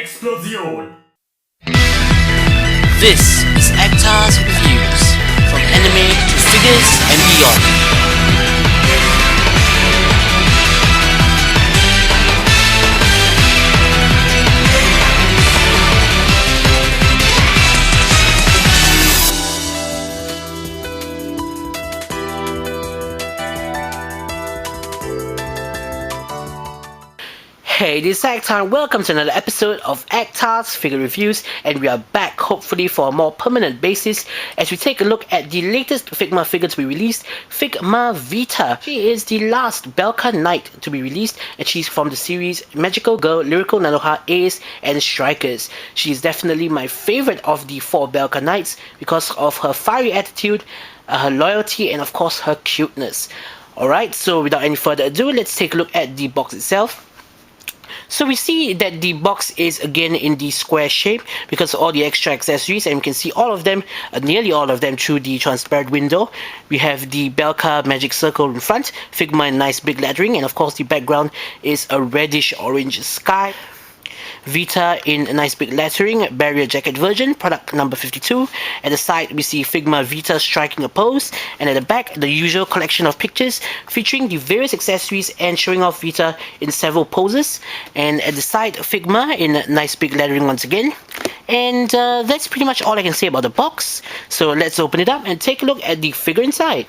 Explosion! This is Actar's reviews, from anime to figures and beyond. Hey, this is Actar. Welcome to another episode of Actar's Figure Reviews, and we are back hopefully for a more permanent basis as we take a look at the latest Figma figure to be released, Figma Vita. She is the last Belka Knight to be released, and she's from the series Magical Girl, Lyrical, Nanoha, Ace, and Strikers. She is definitely my favorite of the 4 Belka Knights because of her fiery attitude, her loyalty, and of course her cuteness. Alright, so without any further ado, let's take a look at the box itself. So we see that the box is again in the square shape because of all the extra accessories, and we can see all of them, nearly all of them, through the transparent window. We have the Belka magic circle in front, Figma in nice big lettering, and of course the background is a reddish orange sky. Vita in a nice big lettering, barrier jacket version, product number 52. At the side we see Figma Vita striking a pose, and at the back the usual collection of pictures featuring the various accessories and showing off Vita in several poses. And at the side, Figma in a nice big lettering once again. And that's pretty much all I can say about the box. So let's open it up and take a look at the figure inside.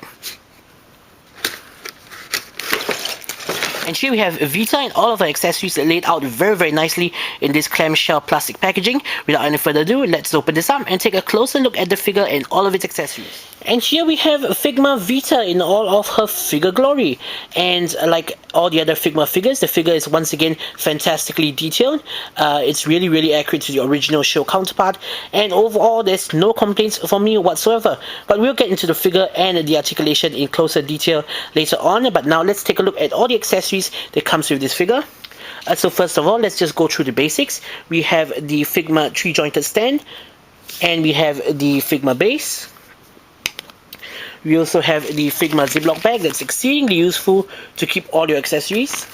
And here we have Vita and all of her accessories laid out very nicely in this clamshell plastic packaging. Without any further ado, let's open this up and take a closer look at the figure and all of its accessories. And here we have Figma Vita in all of her figure glory. And like all the other Figma figures, the figure is once again fantastically detailed. It's really accurate to the original show counterpart. And overall, there's no complaints from me whatsoever. But we'll get into the figure and the articulation in closer detail later on. But now let's take a look at all the accessories that comes with this figure. So first of all, let's just go through the basics. We have the Figma 3-jointed stand, and we have the Figma base. We also have the Figma Ziploc bag that's exceedingly useful to keep all your accessories.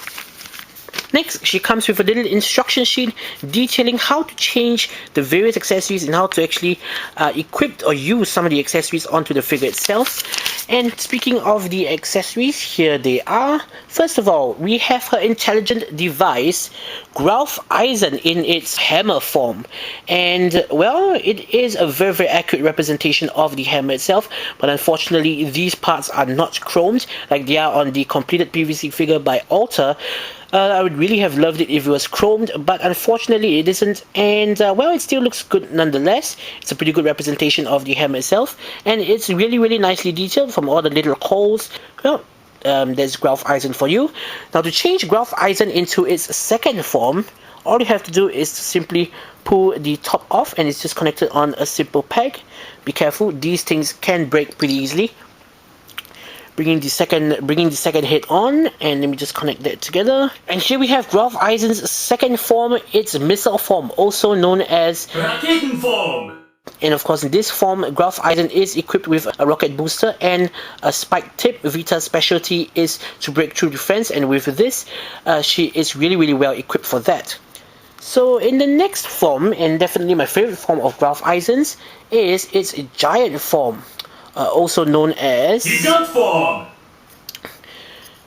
Next, she comes with a little instruction sheet detailing how to change the various accessories and how to actually equip or use some of the accessories onto the figure itself. And speaking of the accessories, here they are. First of all, we have her intelligent device, Eisen, in its hammer form. And, well, it is a very accurate representation of the hammer itself, but unfortunately these parts are not chromed like they are on the completed PVC figure by Alter. I would really have loved it if it was chromed, but unfortunately it isn't, and well, it still looks good nonetheless. It's a pretty good representation of the hammer itself, and it's really nicely detailed from all the little holes. Well, there's Eisen for you. Now, to change Eisen into its second form, all you have to do is to simply pull the top off, and it's just connected on a simple peg. Be careful, these things can break pretty easily. Bringing the second head on, and let me just connect that together. And here we have Eisen's second form, its missile form, also known as Raketenform. And of course, in this form, Eisen is equipped with a rocket booster and a spike tip. Vita's specialty is to break through defense, and with this, she is really well equipped for that. So in the next form, and definitely my favorite form of Eisen's, is its giant form. Also known as Gigant form.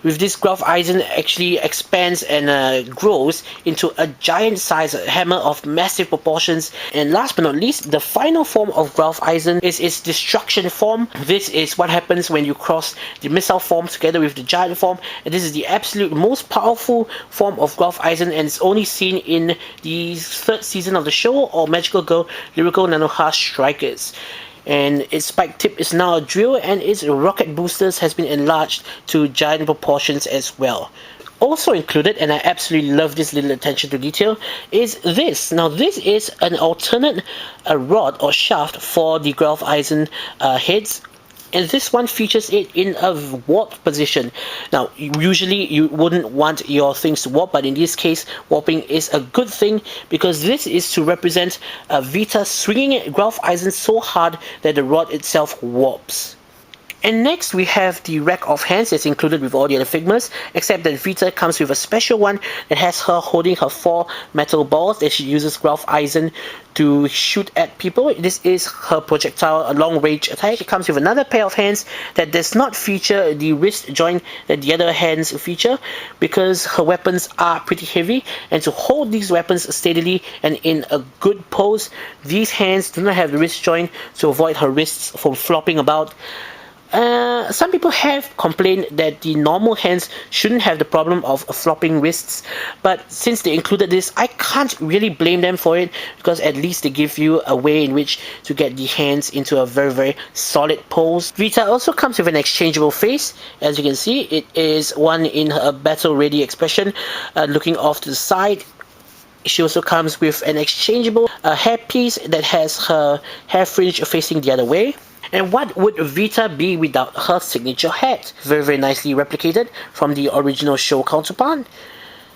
With this, Eisen actually expands and grows into a giant size hammer of massive proportions. And last but not least, the final form of Eisen is its destruction form. This is what happens when you cross the missile form together with the giant form, and this is the absolute most powerful form of Eisen, and it's only seen in the 3rd season of the show, or Magical Girl, Lyrical, Nanoha, Strikers. And its spike tip is now a drill, and its rocket boosters has been enlarged to giant proportions as well. Also included, and I absolutely love this little attention to detail, is this. Now, this is an alternate rod or shaft for the Eisen heads. And this one features it in a warp position. Now, usually you wouldn't want your things to warp, but in this case, warping is a good thing because this is to represent Vita swinging Eisen so hard that the rod itself warps. And next we have the rack of hands that's included with all the other Figmas, except that Vita comes with a special one that has her holding her 4 metal balls that she uses Ralph Eisen to shoot at people. This is her projectile, a long range attack. It comes with another pair of hands that does not feature the wrist joint that the other hands feature, because her weapons are pretty heavy, and to hold these weapons steadily and in a good pose, these hands do not have the wrist joint to avoid her wrists from flopping about. Some people have complained that the normal hands shouldn't have the problem of flopping wrists, but since they included this, I can't really blame them for it, because at least they give you a way in which to get the hands into a very, very solid pose. Vita also comes with an exchangeable face. As you can see, it is one in her battle-ready expression, looking off to the side. She also comes with an exchangeable hairpiece that has her hair fringe facing the other way. And what would Vita be without her signature hat? Very, very nicely replicated from the original show counterpart.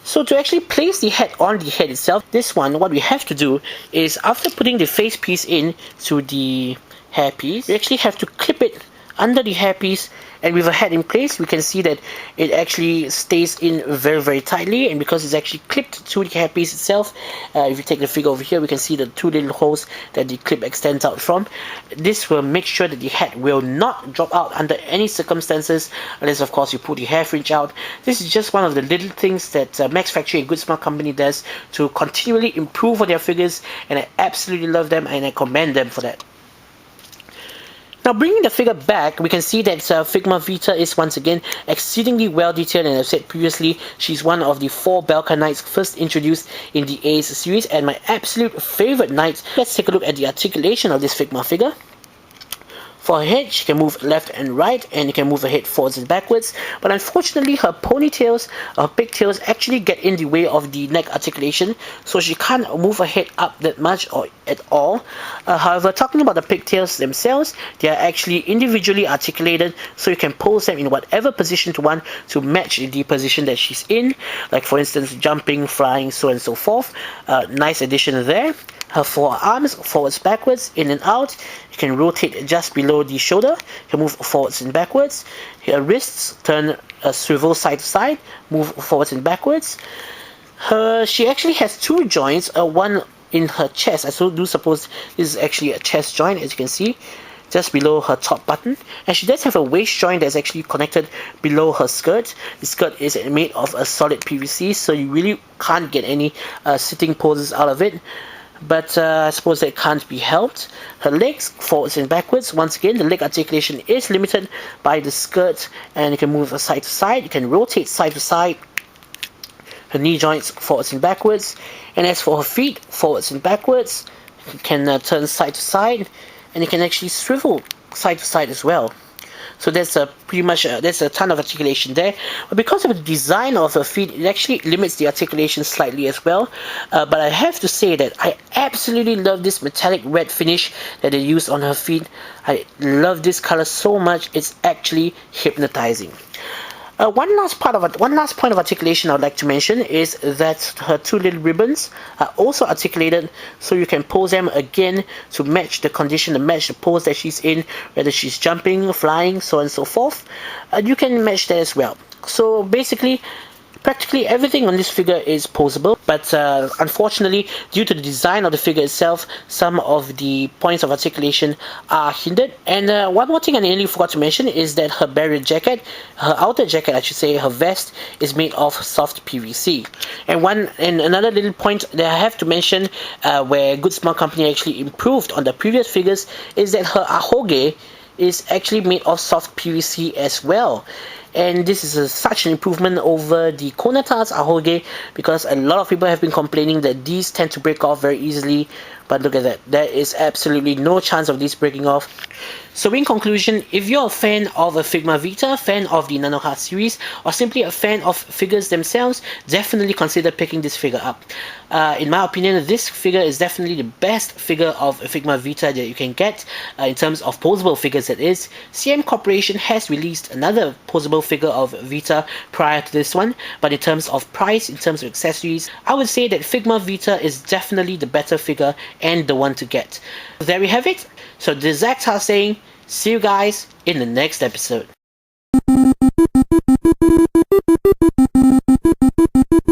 So to actually place the hat on the head itself, this one, what we have to do is, after putting the face piece in to the hairpiece, we actually have to clip it under the hairpiece, and with a hat in place, we can see that it actually stays in very, very tightly, and because it's actually clipped to the hairpiece itself, if you take the figure over here, we can see the 2 little holes that the clip extends out from. This will make sure that the hat will not drop out under any circumstances, unless of course you pull the hair fringe out. This is just one of the little things that Max Factory, a good smart company, does to continually improve on their figures, and I absolutely love them and I commend them for that. Now, bringing the figure back, we can see that Figma Vita is once again exceedingly well detailed, and as I've said previously, she's one of the 4 Belka Knights first introduced in the Ace series, and my absolute favorite knight. Let's take a look at the articulation of this Figma figure. For her head, she can move left and right, and you can move her head forwards and backwards, but unfortunately her ponytails, her pigtails actually get in the way of the neck articulation, so she can't move her head up that much or at all. However, talking about the pigtails themselves, they are actually individually articulated, so you can pose them in whatever position you want to match the position that she's in, like for instance jumping, flying, so on and so forth. Nice addition there. Her forearms, forwards, backwards, in and out. You can rotate just below the shoulder. You can move forwards and backwards. Her wrists turn, swivel side to side, move forwards and backwards. She actually has 2 joints, one in her chest. I do suppose this is actually a chest joint, as you can see, just below her top button. And she does have a waist joint that's actually connected below her skirt. The skirt is made of a solid PVC, so you really can't get any sitting poses out of it. But I suppose that can't be helped. Her legs, forwards and backwards. Once again, the leg articulation is limited by the skirt, and you can move her side to side. You can rotate side to side. Her knee joints, forwards and backwards. And as for her feet, forwards and backwards. You can turn side to side, and you can actually swivel side to side as well. So that's pretty much there's a ton of articulation there. But because of the design of her feet, it actually limits the articulation slightly as well. But I have to say that I absolutely love this metallic red finish that they used on her feet. I love this color so much. It's actually hypnotizing. One last point of articulation I would like to mention is that her 2 little ribbons are also articulated, so you can pose them again to match the condition, to match the pose that she's in, whether she's jumping, flying, so on and so forth. You can match that as well. So basically, practically everything on this figure is poseable, but unfortunately, due to the design of the figure itself, some of the points of articulation are hindered. And one more thing I nearly forgot to mention is that her barrier jacket, her outer jacket I should say, her vest, is made of soft PVC. And another little point that I have to mention, where Good Smart Company actually improved on the previous figures, is that her ahoge is actually made of soft PVC as well. And this is such an improvement over the Konatar's ahoge, because a lot of people have been complaining that these tend to break off very easily. But look at that, there is absolutely no chance of this breaking off. So in conclusion, if you're a fan of a Figma Vita, fan of the Nanoha series, or simply a fan of figures themselves, definitely consider picking this figure up. In my opinion, this figure is definitely the best figure of Figma Vita that you can get, in terms of posable figures that is. CM Corporation has released another posable figure of Vita prior to this one, but in terms of price, in terms of accessories, I would say that Figma Vita is definitely the better figure and the one to get. There we have it. So this is Actar saying, See you guys in the next episode.